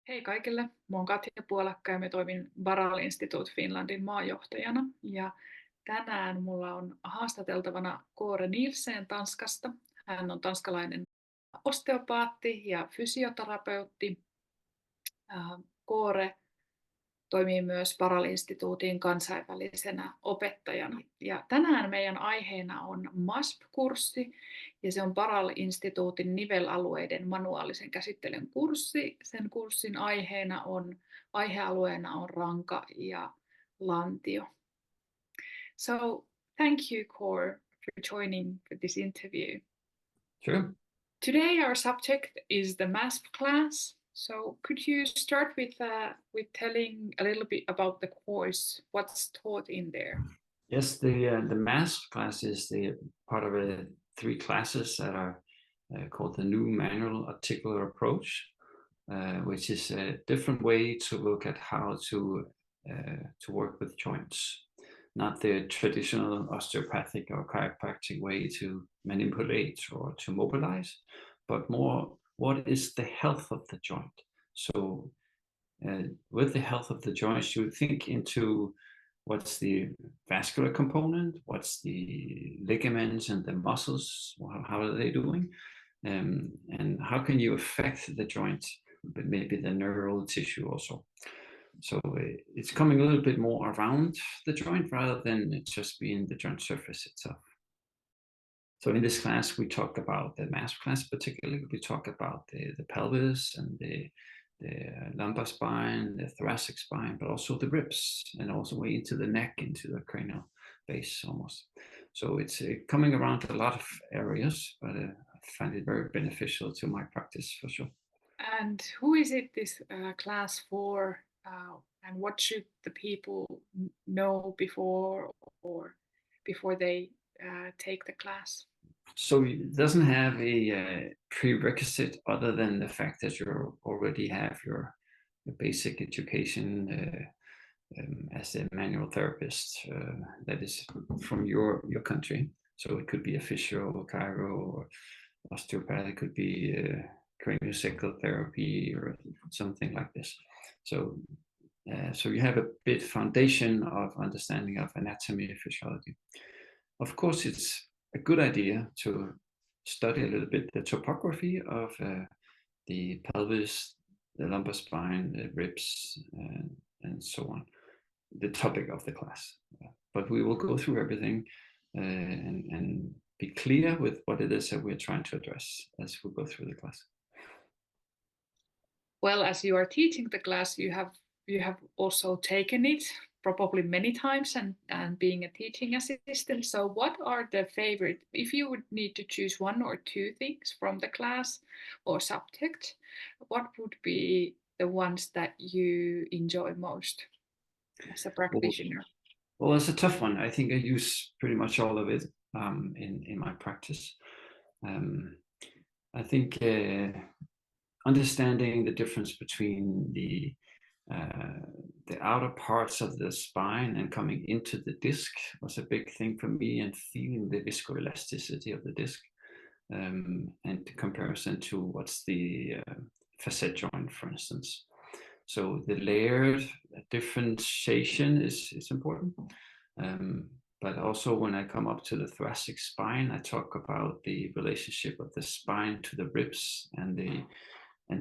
Hei kaikille, mä oon Katja Puolakka ja mä toimin Barral Instituutin Finlandin maajohtajana. Ja tänään mulla on haastateltavana Kåre Nielsen Tanskasta. Hän on tanskalainen osteopaatti ja fysioterapeutti. Kåre toimii myös Barral Instituutin kansainvälisenä opettajana. Ja tänään meidän aiheena on MASP-kurssi, ja se on Barral Instituutin Nivelalueiden manuaalisen käsittelyn kurssi. Sen kurssin aihealueena on ranka ja lantio. So, thank you, Kåre, for joining for this interview. Sure. Today our subject is the MASP class. So could you start with telling a little bit about the course, what's taught in there? Yes, the MASP class is the part of 3 classes that are called the new manual articular approach, which is a different way to look at how to work with joints. Not the traditional osteopathic or chiropractic way to manipulate or to mobilize, but more what is the health of the joint. So with the health of the joints, you think into what's the vascular component, what's the ligaments and the muscles, how are they doing, and how can you affect the joint, but maybe the neural tissue also. So it's coming a little bit more around the joint rather than it just being the joint surface itself. So in this class, we talk about the MASP class particularly. We talk about the pelvis and the lumbar spine, the thoracic spine, but also the ribs, and also way into the neck, into the cranial base almost. So it's coming around a lot of areas, but I find it very beneficial to my practice for sure. And who is it this class for, and what should the people know before they take the class? So it doesn't have a prerequisite other than the fact that you already have your basic education as a manual therapist that is from your country. So it could be a physio, chiro, or osteopath. It could be craniosacral therapy or something like this. So you have a bit foundation of understanding of anatomy and physiology. Of course, it's a good idea to study a little bit the topography of the pelvis, the lumbar spine, the ribs, and so on, the topic of the class. But we will go through everything and be clear with what it is that we're trying to address as we go through the class. Well, as you are teaching the class, you have also taken it probably many times and being a teaching assistant. So what are the favorite, if you would need to choose 1 or 2 things from the class or subject, what would be the ones that you enjoy most as a practitioner? Well, it's a tough one. I think I use pretty much all of it in my practice. I think understanding the difference between the outer parts of the spine and coming into the disc was a big thing for me, and feeling the viscoelasticity of the disc and the comparison to what's the facet joint, for instance. So the layered differentiation is important. But also when I come up to the thoracic spine, I talk about the relationship of the spine to the ribs and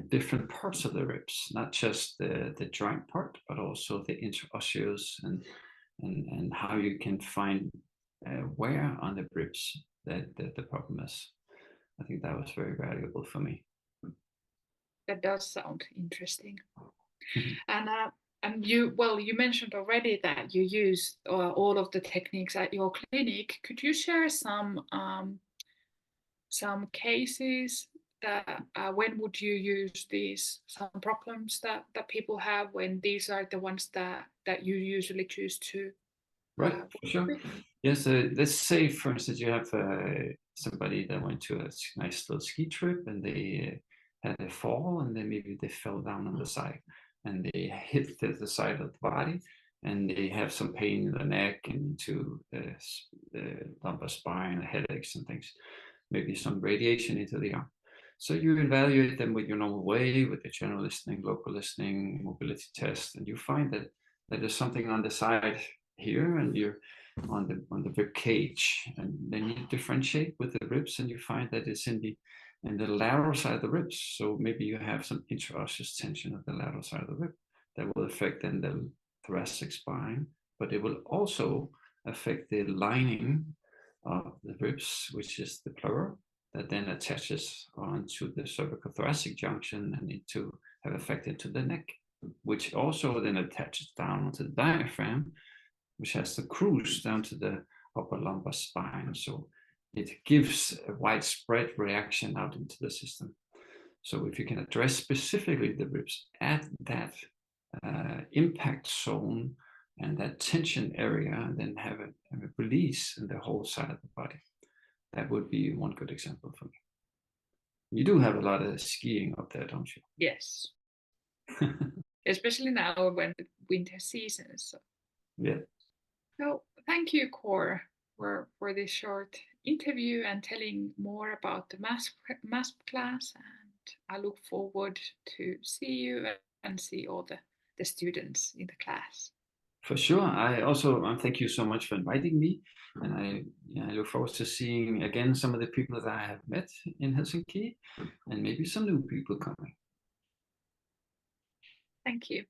different parts of the ribs, not just the joint part, but also the interosseous and how you can find where on the ribs that the problem is. I think that was very valuable for me. That does sound interesting. And you mentioned already that you use all of the techniques at your clinic. Could you share some cases that when would you use these, some problems that people have when these are the ones that you usually choose to? Right, for sure. Yes, let's say, for instance, you have somebody that went to a nice little ski trip and they had a fall, and then maybe they fell down on the side and they hit the side of the body, and they have some pain in the neck and to the lumbar spine, headaches and things, maybe some radiation into the arm. So you evaluate them with your normal way, with the general listening, local listening, mobility test, and you find that there's something on the side here, and you're on the rib cage, and then you differentiate with the ribs, and you find that it's in the lateral side of the ribs. So maybe you have some interosseous tension of the lateral side of the rib that will affect then the thoracic spine, but it will also affect the lining of the ribs, which is the pleura, that then attaches onto the cervicothoracic junction and need to have effect into the neck, which also then attaches down onto the diaphragm, which has the cruise down to the upper lumbar spine. So it gives a widespread reaction out into the system. So if you can address specifically the ribs at that impact zone and that tension area, and then have a release in the whole side of the body, that would be one good example for me. You do have a lot of skiing up there, don't you? Yes. Especially now when the winter season is so. Yeah. So thank you, Kåre, for this short interview and telling more about the MASP class. And I look forward to see you and see all the students in the class. For sure. I also thank you so much for inviting me, and I look forward to seeing again some of the people that I have met in Helsinki, and maybe some new people coming. Thank you.